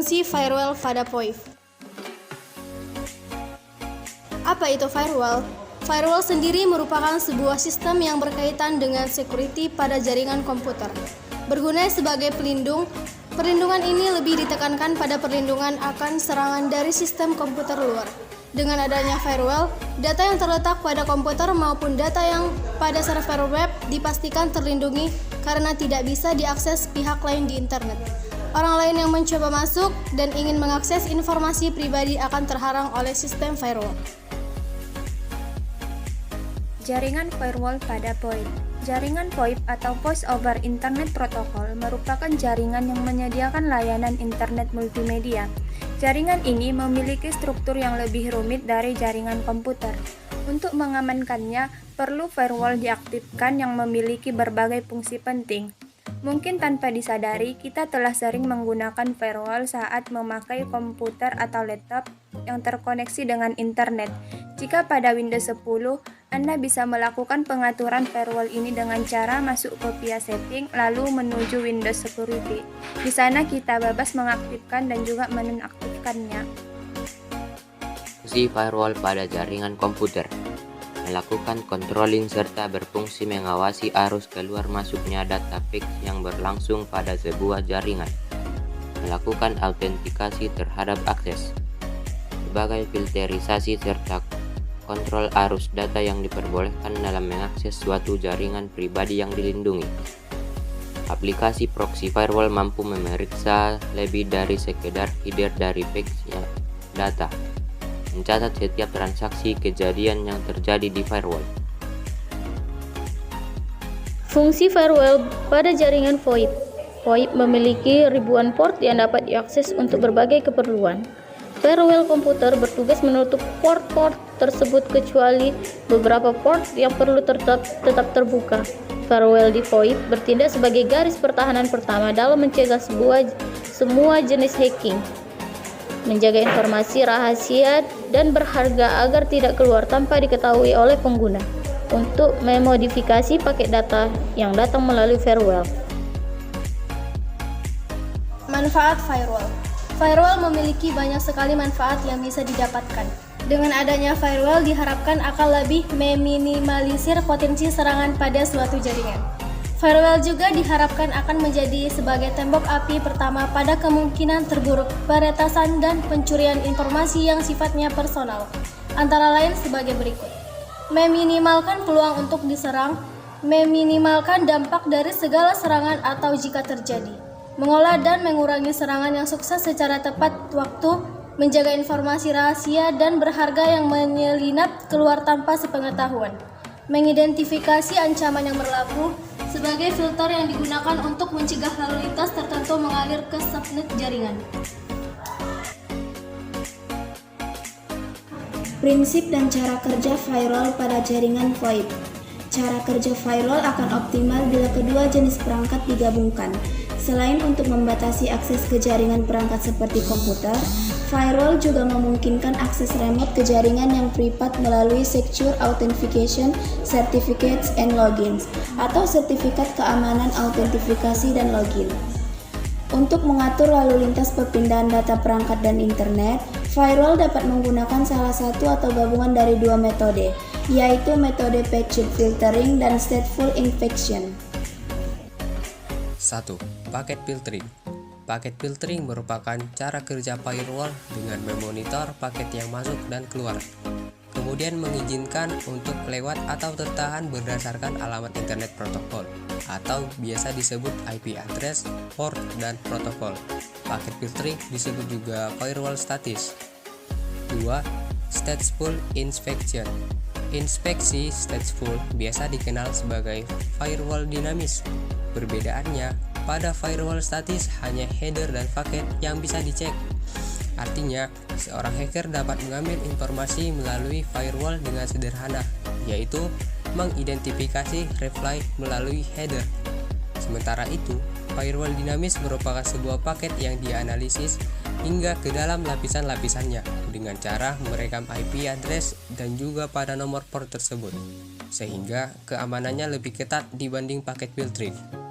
Fungsi firewall pada VoIP. Apa itu firewall? Firewall sendiri merupakan sebuah sistem yang berkaitan dengan security pada jaringan komputer. Berguna sebagai pelindung, perlindungan ini lebih ditekankan pada perlindungan akan serangan dari sistem komputer luar. Dengan adanya firewall, data yang terletak pada komputer maupun data yang pada server web dipastikan terlindungi karena tidak bisa diakses pihak lain di internet. Orang lain yang mencoba masuk dan ingin mengakses informasi pribadi akan terhalang oleh sistem firewall. Jaringan firewall pada VoIP. Jaringan VoIP atau Voice over Internet Protocol merupakan jaringan yang menyediakan layanan internet multimedia. Jaringan ini memiliki struktur yang lebih rumit dari jaringan komputer. Untuk mengamankannya, perlu firewall diaktifkan yang memiliki berbagai fungsi penting. Mungkin tanpa disadari, kita telah sering menggunakan firewall saat memakai komputer atau laptop yang terkoneksi dengan internet. Jika pada Windows 10, Anda bisa melakukan pengaturan firewall ini dengan cara masuk ke via setting, lalu menuju Windows Security. Di sana kita bebas mengaktifkan dan juga menonaktifkannya. Fungsi firewall pada jaringan komputer. Melakukan controlling serta berfungsi mengawasi arus keluar masuknya data fix yang berlangsung pada sebuah jaringan. Melakukan autentikasi terhadap akses. Sebagai filterisasi serta kontrol arus data yang diperbolehkan dalam mengakses suatu jaringan pribadi yang dilindungi. Aplikasi proxy firewall mampu memeriksa lebih dari sekedar header dari fixnya data. Mencatat setiap transaksi kejadian yang terjadi di firewall. Fungsi firewall pada jaringan VoIP. VoIP memiliki ribuan port yang dapat diakses untuk berbagai keperluan. Firewall komputer bertugas menutup port-port tersebut kecuali beberapa port yang perlu tetap terbuka. Firewall di VoIP bertindak sebagai garis pertahanan pertama dalam mencegah semua jenis hacking, menjaga informasi rahasia dan berharga agar tidak keluar tanpa diketahui oleh pengguna, untuk memodifikasi paket data yang datang melalui firewall. Manfaat firewall. Firewall memiliki banyak sekali manfaat yang bisa didapatkan. Dengan adanya firewall diharapkan akan lebih meminimalisir potensi serangan pada suatu jaringan. Firewall juga diharapkan akan menjadi sebagai tembok api pertama pada kemungkinan terburuk peretasan dan pencurian informasi yang sifatnya personal, antara lain sebagai berikut. Meminimalkan peluang untuk diserang, meminimalkan dampak dari segala serangan atau jika terjadi, mengolah dan mengurangi serangan yang sukses secara tepat waktu, menjaga informasi rahasia dan berharga yang menyelinap keluar tanpa sepengetahuan, mengidentifikasi ancaman yang berlaku, sebagai filter yang digunakan untuk mencegah lalu lintas tertentu mengalir ke subnet jaringan. Prinsip dan cara kerja firewall pada jaringan VoIP. Cara kerja firewall akan optimal bila kedua jenis perangkat digabungkan. Selain untuk membatasi akses ke jaringan perangkat seperti komputer, firewall juga memungkinkan akses remote ke jaringan yang privat melalui Secure Authentication Certificates and Logins atau sertifikat keamanan autentifikasi dan login. Untuk mengatur lalu lintas perpindahan data perangkat dan internet, firewall dapat menggunakan salah satu atau gabungan dari dua metode, yaitu metode patched filtering dan stateful injection. 1. Paket filtering. Paket filtering merupakan cara kerja firewall dengan memonitor paket yang masuk dan keluar, kemudian mengizinkan untuk lewat atau tertahan berdasarkan alamat internet protokol, atau biasa disebut IP address, port, dan protokol. Paket filtering disebut juga firewall statis. 2. Stateful inspection. Inspeksi stateful biasa dikenal sebagai firewall dinamis. Perbedaannya, pada firewall statis hanya header dan paket yang bisa dicek. Artinya, seorang hacker dapat mengambil informasi melalui firewall dengan sederhana, yaitu mengidentifikasi reply melalui header. Sementara itu, firewall dinamis merupakan sebuah paket yang dianalisis hingga ke dalam lapisan-lapisannya dengan cara merekam IP address dan juga pada nomor port tersebut, sehingga keamanannya lebih ketat dibanding paket filtering.